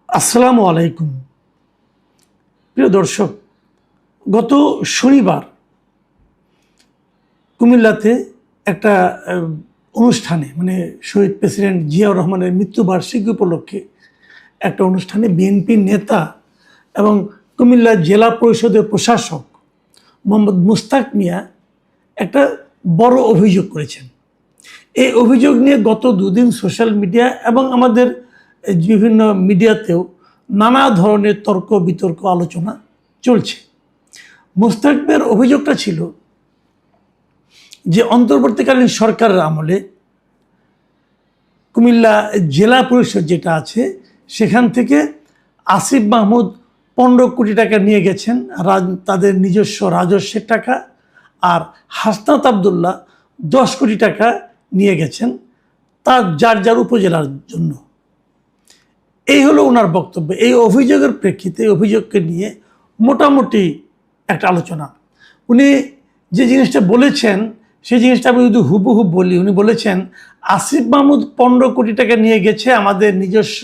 আসসালামু আলাইকুম। প্রিয় দর্শক, গত শনিবার কুমিল্লাতে একটা অনুষ্ঠানে শহীদ প্রেসিডেন্ট জিয়াউর রহমানের মৃত্যুবার্ষিকী উপলক্ষে একটা অনুষ্ঠানে বিএনপির নেতা এবং কুমিল্লা জেলা পরিষদের প্রশাসক মোহাম্মদ মুস্তাক মিয়া একটা বড় অভিযোগ করেছেন। এই অভিযোগ নিয়ে গত দুদিন সোশ্যাল মিডিয়া এবং আমাদের বিভিন্ন মিডিয়াতেও নানা ধরনের তর্ক বিতর্ক আলোচনা চলছে। মুস্তাক মিয়ার অভিযোগটা ছিল যে অন্তর্বর্তীকালীন সরকারের আমলে কুমিল্লা জেলা পরিষদ যেটা আছে সেখান থেকে আসিফ মাহমুদ 15 কোটি টাকা নিয়ে গেছেন তাদের নিজস্ব রাজস্বের টাকা, আর হাসনাত আবদুল্লাহ 10 কোটি টাকা নিয়ে গেছেন তার যার যার উপজেলার জন্য। এই হলো ওনার বক্তব্য। এই অভিযোগের প্রেক্ষিতে অভিযোগকে নিয়ে মোটামুটি একটা আলোচনা। উনি যে জিনিসটা বলেছেন সেই জিনিসটা আমি যদি হুবহু বলি, উনি বলেছেন আসিফ মাহমুদ 15 কোটি টাকা নিয়ে গেছে আমাদের নিজস্ব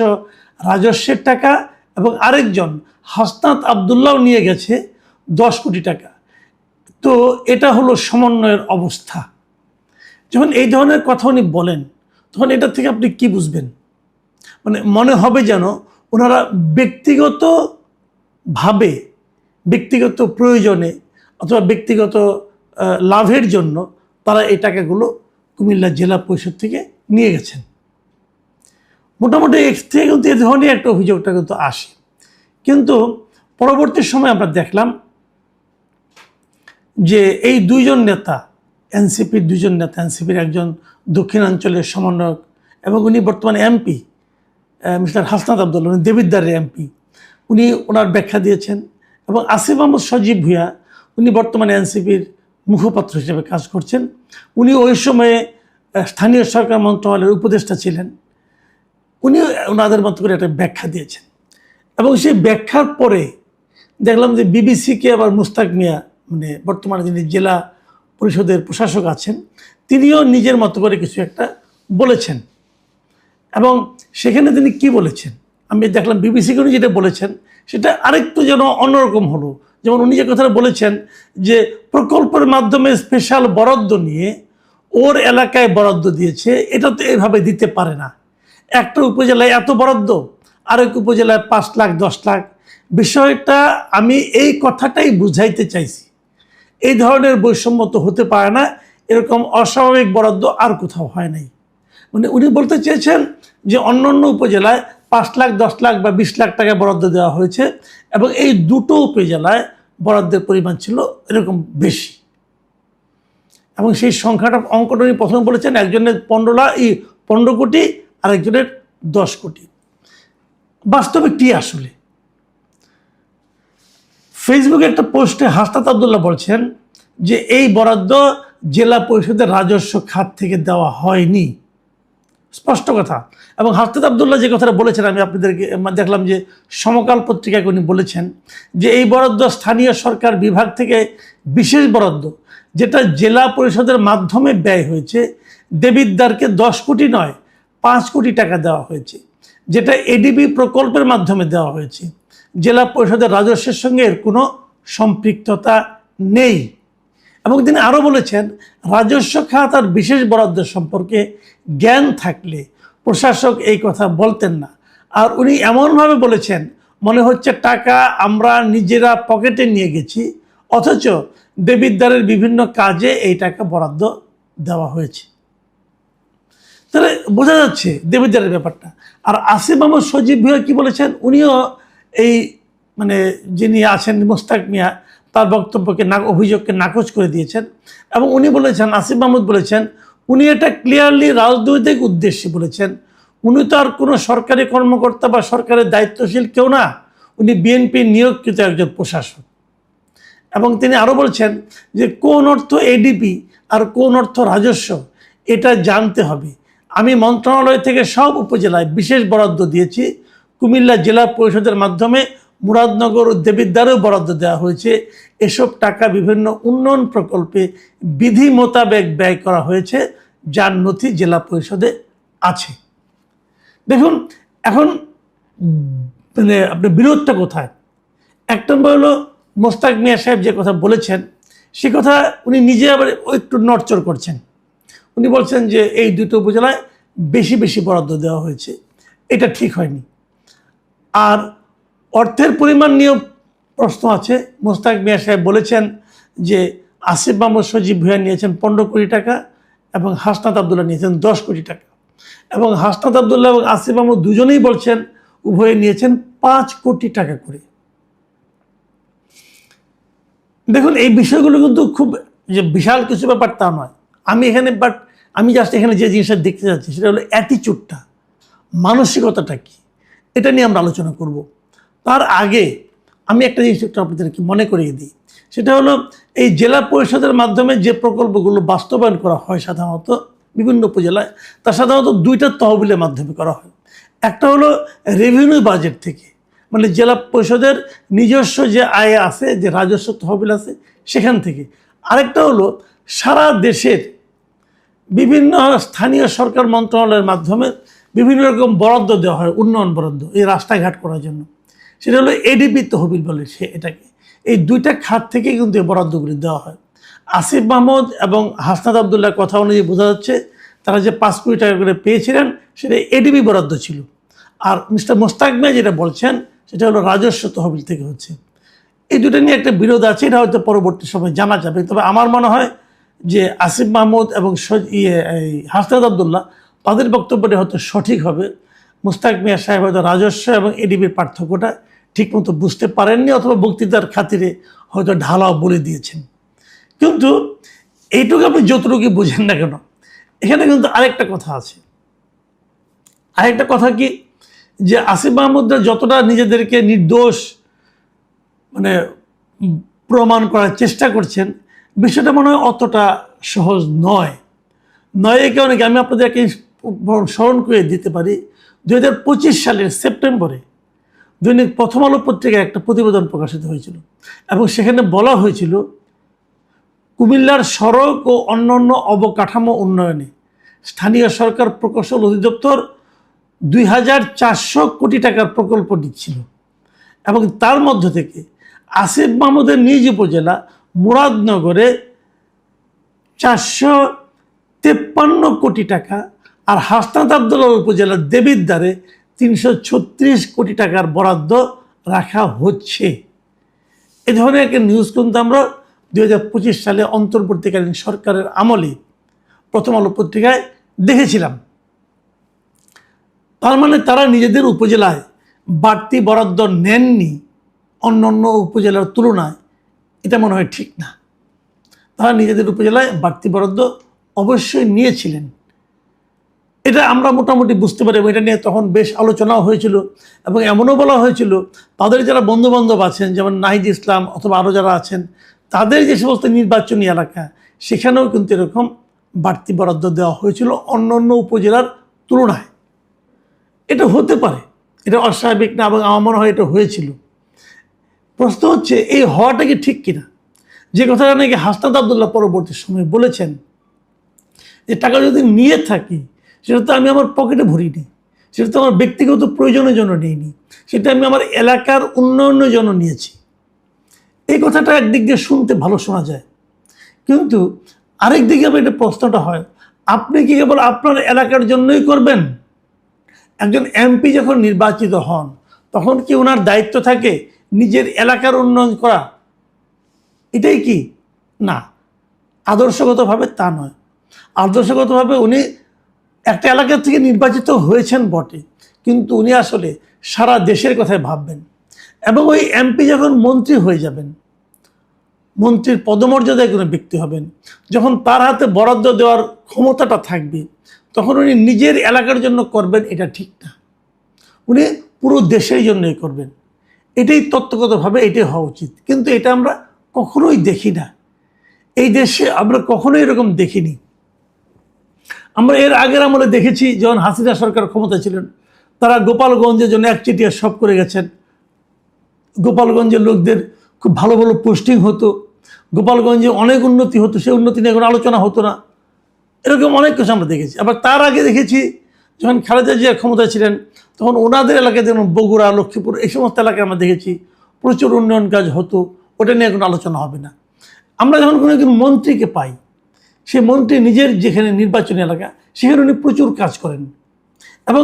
রাজস্বের টাকা, এবং আরেকজন হাসনাত আবদুল্লাহ নিয়ে গেছে 10 কোটি টাকা। তো এটা হলো সমন্বয়ের অবস্থা। যখন এই ধরনের কথা উনি বলেন তখন এটা থেকে আপনি কি বুঝবেন? মনে হবে যেন ওনারা ব্যক্তিগতভাবে ব্যক্তিগত প্রয়োজনে অথবা ব্যক্তিগত লাভের জন্য তারা এই টাকাগুলো কুমিল্লা জেলা পরিষদ থেকে নিয়ে গেছেন। মোটামুটি এর থেকে কিন্তু এ ধরনের একটা অভিযোগটা কিন্তু আসে। কিন্তু পরবর্তী সময় আমরা দেখলাম যে এই দুইজন নেতা, এনসিপির দুজন নেতা, এনসিপির একজন দক্ষিণাঞ্চলের সমন্বয়ক এবং উনি বর্তমানে এমপি মিস্টার হাসনাত আবদুল্লাহ, উনি দেবিদ্বারের এমপি, উনি ওনার ব্যাখ্যা দিয়েছেন। এবং আসিফ মাহমুদ সজীব ভুঁইয়া, উনি বর্তমানে এনসিপির মুখপাত্র হিসেবে কাজ করছেন। উনি ওই সময়ে স্থানীয় সরকার মন্ত্রণালয়ের উপদেষ্টা ছিলেন। উনি ওনাদের মতো করে একটা ব্যাখ্যা দিয়েছেন, এবং সেই ব্যাখ্যার পরে দেখলাম যে বিবিসিকে আবার মুস্তাক মিয়া, বর্তমানে যিনি জেলা পরিষদের প্রশাসক আছেন, তিনিও নিজের মতো করে কিছু একটা বলেছেন। এবং সেখানে তিনি কি বলেছেন আমি দেখলাম, বিবিসিকে উনি যেটা বলেছেন সেটা আরেকটু যেন অন্যরকম হলো। যেমন উনি যে কথাটা বলেছেন যে প্রকল্পের মাধ্যমে স্পেশাল বরাদ্দ নিয়ে ওর এলাকায় বরাদ্দ দিয়েছে, এটা তো এভাবে দিতে পারে না। একটা উপজেলায় এত বরাদ্দ, আরেক উপজেলায় 5 লাখ 10 লাখ। বিষয়টা আমি এই কথাটাই বুঝাইতে চাইছি। এই ধরনের বৈষম্য তো হতে পারে না, এরকম অস্বাভাবিক বরাদ্দ আর কোথাও হয় নাই। উনি বলতে চেয়েছেন যে অন্যান্য উপজেলায় 5 লাখ 10 লাখ বা 20 লাখ টাকা বরাদ্দ দেওয়া হয়েছে, এবং এই দুটো উপজেলায় বরাদ্দের পরিমাণ ছিল এরকম বেশি। এবং সেই সংখ্যাটা অঙ্কটা উনি প্রথমে বলেছেন একজনের 15 কোটি, আরেকজনের 10 কোটি। বাস্তবে কি আসলে? ফেসবুকে একটা পোস্টে হাসনাত আবদুল্লাহ বলছেন যে এই বরাদ্দ জেলা পরিষদের রাজস্ব খাত থেকে দেওয়া হয়নি, স্পষ্ট কথা। এবং হাসনাত আবদুল্লাহ যে কথাটা বলেছেন, আমি আপনাদেরকে দেখলাম যে সমকাল পত্রিকায় উনি বলেছেন যে এই বরাদ্দ স্থানীয় সরকার বিভাগ থেকে বিশেষ বরাদ্দ, যেটা জেলা পরিষদের মাধ্যমে ব্যয় হয়েছে। দেবিদ্বারকে 10 কোটি নয় 5 কোটি টাকা দেওয়া হয়েছে, যেটা এডিবি প্রকল্পের মাধ্যমে দেওয়া হয়েছে। জেলা পরিষদের রাজস্বের সঙ্গে এর কোনো সম্পৃক্ততা নেই। এবং তিনি আরও বলেছেন রাজস্ব খাত আর বিশেষ বরাদ্দ সম্পর্কে জ্ঞান থাকলে প্রশাসক এই কথা বলতেন না। আর উনি এমনভাবে বলেছেন মনে হচ্ছে টাকা আমরা নিজেরা পকেটে নিয়ে গেছি, অথচ দেবিদ্বারের বিভিন্ন কাজে এই টাকা বরাদ্দ দেওয়া হয়েছে। তাহলে বোঝা যাচ্ছে দেবিদ্বারের ব্যাপারটা। আর আসিফ মাহমুদ সজীব ভুঁইয়া কি বলেছেন, উনিও এই যিনি আছেন মুস্তাক মিয়া তার বক্তব্যকে অভিযোগকে নাকচ করে দিয়েছেন। এবং উনি বলেছেন, আসিফ মাহমুদ বলেছেন, উনি এটা ক্লিয়ারলি রাজনৈতিক উদ্দেশ্যে বলেছেন। উনি তো আর কোনো সরকারি কর্মকর্তা বা সরকারের দায়িত্বশীল কেউ না, উনি বিএনপির নিয়োগকৃত একজন প্রশাসক। এবং তিনি আরও বলছেন যে কোন অর্থ এডিপি আর কোন অর্থ রাজস্ব এটা জানতে হবে। আমি মন্ত্রণালয় থেকে সব উপজেলায় বিশেষ বরাদ্দ দিয়েছি। কুমিল্লা জেলা পরিষদের মাধ্যমে মুরাদনগর ও দেবিদ্বারেও বরাদ্দ দেওয়া হয়েছে। এসব টাকা বিভিন্ন উন্নয়ন প্রকল্পে বিধি মোতাবেক ব্যয় করা হয়েছে, যার নথি জেলা পরিষদে আছে। দেখুন, এখন মানে আপনার বিরোধটা কোথায়? এক নম্বর হলো মোস্তাক মিয়া সাহেব যে কথা বলেছেন সে কথা উনি নিজে আবার একটু নড়চড় করছেন। উনি বলছেন যে এই দুটো উপজেলায় বেশি বেশি বরাদ্দ দেওয়া হয়েছে, এটা ঠিক হয়নি। আর অর্থের পরিমাণ নিয়েও প্রশ্ন আছে। মোস্তাক মিয়া সাহেব বলেছেন যে আসিফ মাহমুদ সজীব ভূঁইয়া নিয়েছেন 15 কোটি টাকা এবং হাসনাত আবদুল্লাহ নিয়েছেন 10 কোটি টাকা, এবং হাসনাত আবদুল্লাহ এবং আসিফ মাহমুদ দুজনেই বলছেন উভয়ে নিয়েছেন 5 কোটি টাকা করে। দেখুন, এই বিষয়গুলো কিন্তু খুব যে বিশাল কিছু ব্যাপার তা নয়। আমি জাস্ট এখানে যে জিনিসটা দেখতে যাচ্ছি সেটা হলো অ্যাটিচিউডটা, মানসিকতাটা কি, এটা নিয়ে আমরা আলোচনা করব। তার আগে আমি একটা জিনিস একটু আপনাদেরকে মনে করিয়ে দিই, সেটা হলো এই জেলা পরিষদের মাধ্যমে যে প্রকল্পগুলো বাস্তবায়ন করা হয় সাধারণত বিভিন্ন উপজেলায়, তা সাধারণত দুইটা তহবিলের মাধ্যমে করা হয়। একটা হলো রেভিনিউ বাজেট থেকে, মানে জেলা পরিষদের নিজস্ব যে আয় আছে, যে রাজস্ব তহবিল আছে সেখান থেকে। আরেকটা হলো সারা দেশের বিভিন্ন স্থানীয় সরকার মন্ত্রণালয়ের মাধ্যমে বিভিন্ন রকম বরাদ্দ দেওয়া হয়, উন্নয়ন বরাদ্দ, এই রাস্তাঘাট করার জন্য। সেটা হলো এডিপি তহবিল বলে এটাকে। এই দুইটা খাত থেকে কিন্তু এই বরাদ্দগুলি দেওয়া হয়। আসিফ মাহমুদ এবং হাসনাত আবদুল্লাহর কথা অনুযায়ী বোঝা যাচ্ছে তারা যে 5 কোটি টাকা করে পেয়েছিলেন সেটা এডিপি বরাদ্দ ছিল। আর মিস্টার মোস্তাক মিয়া যেটা বলছেন সেটা হলো রাজস্ব তহবিল থেকে হচ্ছে। এই দুটো নিয়ে একটা বিরোধ আছে, এটা হয়তো পরবর্তী সময় জানা যাবে। তবে আমার মনে হয় যে আসিফ মাহমুদ এবং হাসনাত আবদুল্লাহ তাদের বক্তব্যটা হয়তো সঠিক হবে। মোস্তাক মিয়া সাহেব হয়তো রাজস্ব এবং এডিবির পার্থক্যটা ঠিকমতো বুঝতে পারেননি, অথবা বক্তৃতার খাতিরে হয়তো ঢালাও বলে দিয়েছেন। কিন্তু এইটুকু আপনি যতটুকু বুঝেন না কেন, এখানে কিন্তু আরেকটা কথা আছে। আরেকটা কথা কি, যে আসিফ মাহমুদরা যতটা নিজেদেরকে নির্দোষ মানে প্রমাণ করার চেষ্টা করছেন, বিষয়টা মনে হয় অতটা সহজ নয়। এই কারণে আমি আপনাদেরকে স্মরণ করে দিতে পারি, 2025 সালের সেপ্টেম্বরে দৈনিক প্রথম আলো পত্রিকায় একটা প্রতিবেদন প্রকাশিত হয়েছিল, এবং সেখানে বলা হয়েছিল কুমিল্লার সড়ক ও অন্যান্য অবকাঠামো উন্নয়নে স্থানীয় সরকার প্রকৌশল অধিদপ্তর 2400 কোটি টাকার প্রকল্প দিচ্ছিল, এবং তার মধ্য থেকে আসিফ মাহমুদের নিজ উপজেলা মুরাদনগরে 453 কোটি টাকা, আর হাসনাত আবদুল্লাহ উপজেলার দেবিদ্বারে 336 কোটি টাকার বরাদ্দ রাখা হচ্ছে। এ ধরনের একটা নিউজ কিন্তু আমরা 2025 সালে অন্তর্বর্তীকালীন সরকারের আমলে প্রথম আলো পত্রিকায় দেখেছিলাম। তার মানে তারা নিজেদের উপজেলায় বাড়তি বরাদ্দ নেননি অন্য উপজেলার তুলনায়, এটা মনে হয় ঠিক না। তারা নিজেদের উপজেলায় বাড়তি বরাদ্দ অবশ্যই নিয়েছিলেন, এটা আমরা মোটামুটি বুঝতে পারি। এটা নিয়ে তখন বেশ আলোচনাও হয়েছিল, এবং এমনও বলা হয়েছিল তাদের যারা বন্ধুবান্ধব আছেন, যেমন নাহিদ ইসলাম অথবা আরও যারা আছেন, তাদের যে সমস্ত নির্বাচনী এলাকা সেখানেও কিন্তু এরকম বাড়তি বরাদ্দ দেওয়া হয়েছিল অন্য উপজেলার তুলনায়। এটা হতে পারে, এটা অস্বাভাবিক না, এবং আমার মনে হয় এটা হয়েছিল। প্রশ্ন হচ্ছে এই হওয়াটা কি ঠিক কিনা। যে কথাটা নাকি হাসনাত আবদুল্লাহ পরবর্তী সময়ে বলেছেন যে টাকা যদি নিয়ে থাকি সেটা তো আমি আমার পকেটে ভরিনি, সেটা তো আমার ব্যক্তিগত প্রয়োজনের জন্য নিইনি, সেটা আমি আমার এলাকার উন্নয়নের জন্য নিয়েছি। এই কথাটা একদিক দিয়ে শুনতে ভালো শোনা যায়, কিন্তু আরেক দিকে আবার এটা প্রশ্নটা হয়, আপনি কি কেবল আপনার এলাকার জন্যই করবেন? একজন এমপি যখন নির্বাচিত হন তখন কি ওনার দায়িত্ব থাকে নিজের এলাকার উন্নয়ন করা? এটাই কি না, আদর্শগতভাবে তা নয়। আদর্শগতভাবে উনি একটা এলাকা থেকে নির্বাচিত হয়েছেন বটে, কিন্তু উনি আসলে সারা দেশের কথাই ভাববেন। এবং ওই এমপি যখন মন্ত্রী হয়ে যাবেন, মন্ত্রীর পদমর্যাদায় কোনো ব্যক্তি হবেন, যখন তার হাতে বরাদ্দ দেওয়ার ক্ষমতাটা থাকবে, তখন উনি নিজের এলাকার জন্য করবেন এটা ঠিক না, উনি পুরো দেশের জন্যই করবেন। এটাই তত্ত্বগতভাবে এটাই হওয়া উচিত, কিন্তু এটা আমরা কখনোই দেখি না। এই দেশে আমরা কখনোই এরকম দেখিনি। আমরা এর আগের আমলে দেখেছি, যখন হাসিনা সরকার ক্ষমতা ছিলেন, তারা গোপালগঞ্জের জন্য একচেটিয়া সব করে গেছেন। গোপালগঞ্জের লোকদের খুব ভালো ভালো পোস্টিং হতো, গোপালগঞ্জে অনেক উন্নতি হতো, সেই উন্নতি নিয়ে কোনো আলোচনা হতো না। এরকম অনেক কিছু আমরা দেখেছি। আবার তার আগে দেখেছি যখন খালেদা জিয়া ক্ষমতায় ছিলেন তখন ওনাদের এলাকায় যেমন বগুড়া, লক্ষ্মীপুর এই সমস্ত এলাকায় আমরা দেখেছি প্রচুর উন্নয়ন কাজ হতো, ওটা নিয়ে কোনো আলোচনা হবে না। আমরা যখন কোনো একজন মন্ত্রীকে পাই, সেই মন্ত্রী নিজের যেখানে নির্বাচনী এলাকা সেখানে উনি প্রচুর কাজ করেন, এবং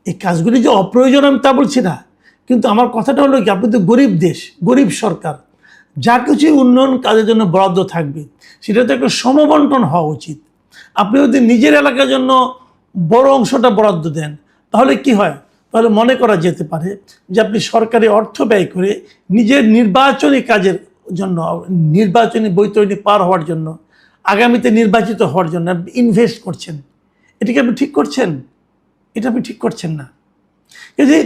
এই কাজগুলি যে অপ্রয়োজন আমি তা বলছি না, কিন্তু আমার কথাটা হলো কি, আপনি তো গরিব দেশ, গরিব সরকার, যা কিছুই উন্নয়ন কাজের জন্য বরাদ্দ থাকবে সেটা তো একটা সমবন্টন হওয়া উচিত। আপনি যদি নিজের এলাকার জন্য বড় অংশটা বরাদ্দ দেন তাহলে কি হয়, তাহলে মনে করা যেতে পারে যে আপনি সরকারি অর্থ ব্যয় করে নিজের নির্বাচনী কাজের জন্য, নির্বাচনী বৈতরণী পার হওয়ার জন্য, আগামীতে নির্বাচিত হওয়ার জন্য আপনি ইনভেস্ট করছেন। এটাকে আপনি ঠিক করছেন? এটা আপনি ঠিক করছেন না। এই যে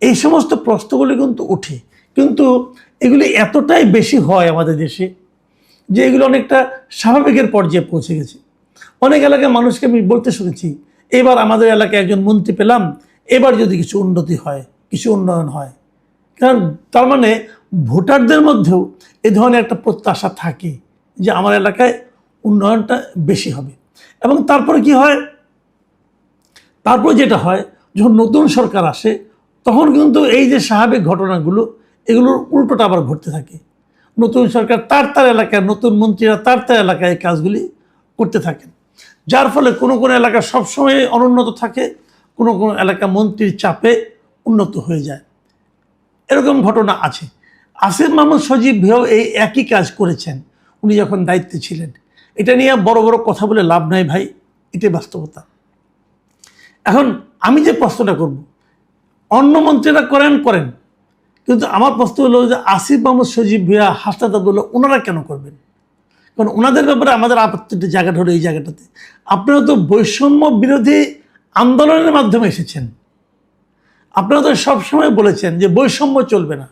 এই সমস্ত প্রশ্নগুলি কিন্তু ওঠে, কিন্তু এগুলি এতটাই বেশি হয় আমাদের দেশে যে এগুলো অনেকটা স্বাভাবিকের পর্যায়ে পৌঁছে গেছে। অনেক এলাকায় মানুষকে আমি বলতে শুনেছি, এবার আমাদের এলাকায় একজন মন্ত্রী পেলাম, এবার যদি কিছু উন্নতি হয়, কিছু উন্নয়ন হয়। কারণ তার মানে ভোটারদের মধ্যেও এ ধরনের একটা প্রত্যাশা থাকে যে আমার এলাকায় উন্নয়নটা বেশি হবে। এবং তারপরে কি হয়, তারপর যেটা হয়, যখন নতুন সরকার আসে তখন কিন্তু এই যে স্বাভাবিক ঘটনাগুলো এগুলোর উল্টোটা আবার ঘটতে থাকে। নতুন সরকার তার এলাকায়, নতুন মন্ত্রীরা তার এলাকায় এই কাজগুলি করতে থাকেন, যার ফলে কোনো কোনো এলাকা সবসময় অনুন্নত থাকে, কোনো কোনো এলাকা মন্ত্রীর চাপে উন্নত হয়ে যায়। এরকম ঘটনা আছে। আসিফ মাহমুদ সজীব ভাইও এই একই কাজ করেছেন উনি যখন দায়িত্বে ছিলেন। এটা নিয়ে বড় বড় কথা বলে লাভ নাই ভাই, এটাই বাস্তবতা। এখন আমি যে প্রশ্নটা করব, অন্য মন্ত্রীরা করেন, কিন্তু আমার প্রশ্ন হলো যে আসিফ মাহমুদ সজীব ভাইয়া, হাসনাত আব্দুল্লাহ, ওনারা কেন করবেন? কারণ ওনাদের ব্যাপারে আমাদের আপত্তির জায়গাটা হলো এই জায়গাটাতে, আপনারা তো বৈষম্য বিরোধী আন্দোলনের মাধ্যমে এসেছেন। আপনারা তো সবসময় বলেছেন যে বৈষম্য চলবে না,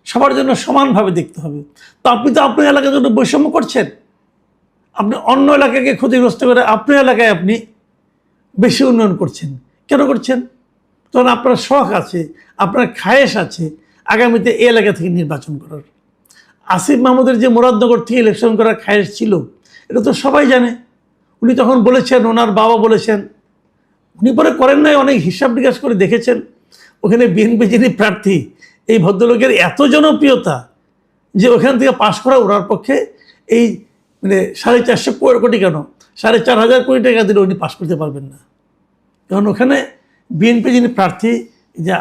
সবার জন্য সমানভাবে দেখতে হবে। তো আপনি তো আপনার এলাকার জন্য বৈষম্য করছেন। আপনি অন্য এলাকাকে ক্ষতিগ্রস্ত করে আপনার এলাকায় আপনি বেশি উন্নয়ন করছেন। কেন করছেন? তখন আপনার শখ আছে, আপনার খায়েশ আছে আগামীতে এই এলাকা থেকে নির্বাচন করার। আসিফ মাহমুদের যে মুরাদনগর থেকে ইলেকশন করার খায়েশ ছিল, এটা তো সবাই জানে। উনি তখন বলেছেন, ওনার বাবা বলেছেন, উনি পরে করেন নাই, অনেক হিসাব নিকাশ করে দেখেছেন ওখানে বিএনপি যিনি প্রার্থী, এই ভদ্রলোকের এত জনপ্রিয়তা যে ওখান থেকে পাশ করা ওনার পক্ষে এই মানে 450 কোটি কেন 4,500 কোটি টাকা দিলে উনি পাশ করতে পারবেন না। কারণ ওখানে বিএনপি যিনি প্রার্থী, যে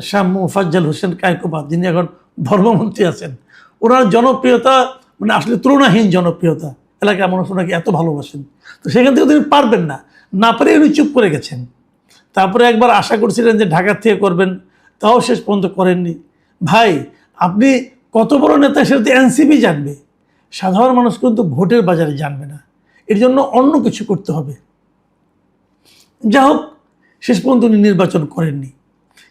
শাহ মোফাজ্জল হোসেন কায়কোবাদ, যিনি এখন ধর্মমন্ত্রী আছেন, ওনার জনপ্রিয়তা মানে আসলে তুলনাহীন জনপ্রিয়তা, এলাকায় মানুষ ওনাকে এত ভালোবাসেন। তো সেখান থেকে তিনি পারবেন না পারে উনি চুপ করে গেছেন। তারপরে একবার আশা করছিলেন যে ঢাকার থেকে করবেন, তাও শেষ পর্যন্ত করেননি। ভাই, আপনি কত বড় নেতা সেটা তো এনসিপি জানবে, সাধারণ মানুষ কিন্তু ভোটের বাজারে জানবে না। এর জন্য অন্য কিছু করতে হবে। যা হোক, শেষ পর্যন্ত উনি নির্বাচন করেননি,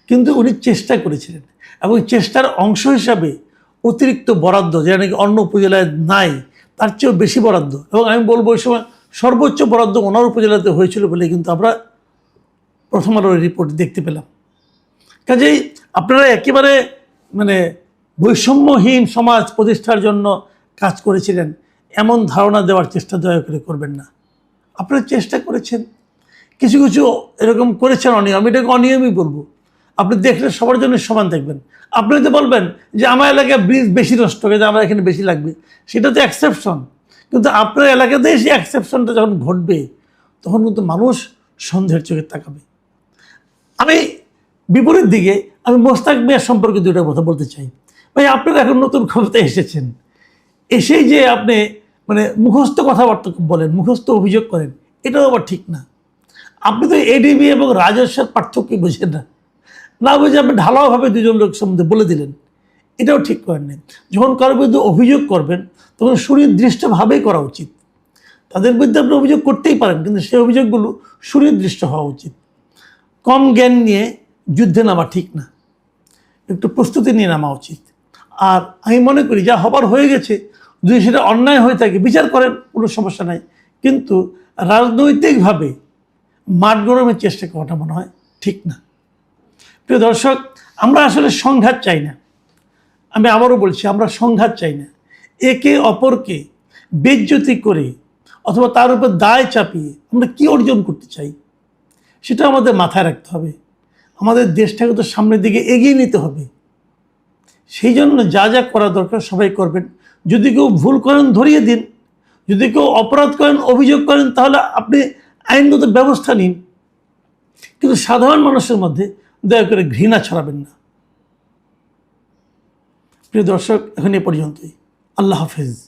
কিন্তু উনি চেষ্টা করেছিলেন, এবং চেষ্টার অংশ হিসাবে অতিরিক্ত বরাদ্দ, যেটা নাকি অন্য উপজেলায় নাই, তার চেয়েও বেশি বরাদ্দ, এবং আমি বলবো ওই সময় সর্বোচ্চ বরাদ্দ ওনার উপজেলাতে হয়েছিল বলে কিন্তু আমরা প্রথম আলোর রিপোর্ট দেখতে পেলাম। কাজেই আপনারা একেবারে মানে বৈষম্যহীন সমাজ প্রতিষ্ঠার জন্য কাজ করেছিলেন এমন ধারণা দেওয়ার চেষ্টা দয়া করে করবেন না। আপনারা চেষ্টা করেছেন, কিছু কিছু এরকম করেছেন অনিয়ম, আমি এটাকে অনিয়মই বলবো। আপনি দেখলে সবার জন্য সমান দেখবেন। আপনি যদি বলবেন যে আমার এলাকায় ব্রিজ বেশি নষ্ট হয়ে যায়, আমার এখানে বেশি লাগবে, সেটা তো এক্সেপশন। কিন্তু আপনার এলাকাতে সেই এক্সেপশনটা যখন ঘটবে তখন কিন্তু মানুষ সন্দেহের চোখে তাকাবে। আমি বিপরীত দিকে আমি মোস্তাক মিয়া সম্পর্কে দুটো কথা বলতে চাই। ভাই, আপনারা এখন নতুন ক্ষমতায় এসেছেন, এসেই যে আপনি মানে মুখস্থ কথাবার্তা বলেন, মুখস্থ অভিযোগ করেন, এটাও আবার ঠিক না। আপনি তো এডিবি এবং রাজস্বের পার্থক্য বুঝেন না বুঝে আপনি ঢালাওভাবে দুজন লোক সম্বন্ধে বলে দিলেন, এটাও ঠিক করেন না। যখন কারোর বিরুদ্ধে অভিযোগ করবেন তখন সুনির্দিষ্টভাবেই করা উচিত। তাদের বিরুদ্ধে আপনি অভিযোগ করতেই পারেন, কিন্তু সেই অভিযোগগুলো সুনির্দিষ্ট হওয়া উচিত। কম জ্ঞান নিয়ে যুদ্ধে নামা ঠিক না, একটু প্রস্তুতি নিয়ে নামা উচিত। আর আমি মনে করি যা হবার হয়ে গেছে, যদি সেটা অন্যায় হয়ে থাকে বিচার করেন, কোনো সমস্যা নাই, কিন্তু রাজনৈতিকভাবে মাঠ গরমের চেষ্টা করাটা মনে হয় ঠিক না। প্রিয় দর্শক, আমরা আসলে সংঘাত চাই না। আমি আবারও বলছি, আমরা সংঘাত চাই না। একে অপরকে বেইজ্জতি করে অথবা তার উপর দায় চাপিয়ে আমরা কি অর্জন করতে চাই? সেটা আমাদের মাথায় রাখতে হবে। আমাদের দেশটাকে তো সামনের দিকে এগিয়ে নিতে হবে। সেই জন্য যা যা করা দরকার সবাই করবেন। যদি কেউ ভুল করেন ধরিয়ে দিন, যদি কেউ অপরাধ করেন, অভিযোগ করেন, তাহলে আপনি আইনগত ব্যবস্থা নিন। কিন্তু সাধারণ মানুষের মধ্যে দয়া করে ঘৃণা ছড়াবেন না। প্রিয় দর্শক, এখন এ পর্যন্তই। আল্লাহ হাফেজ।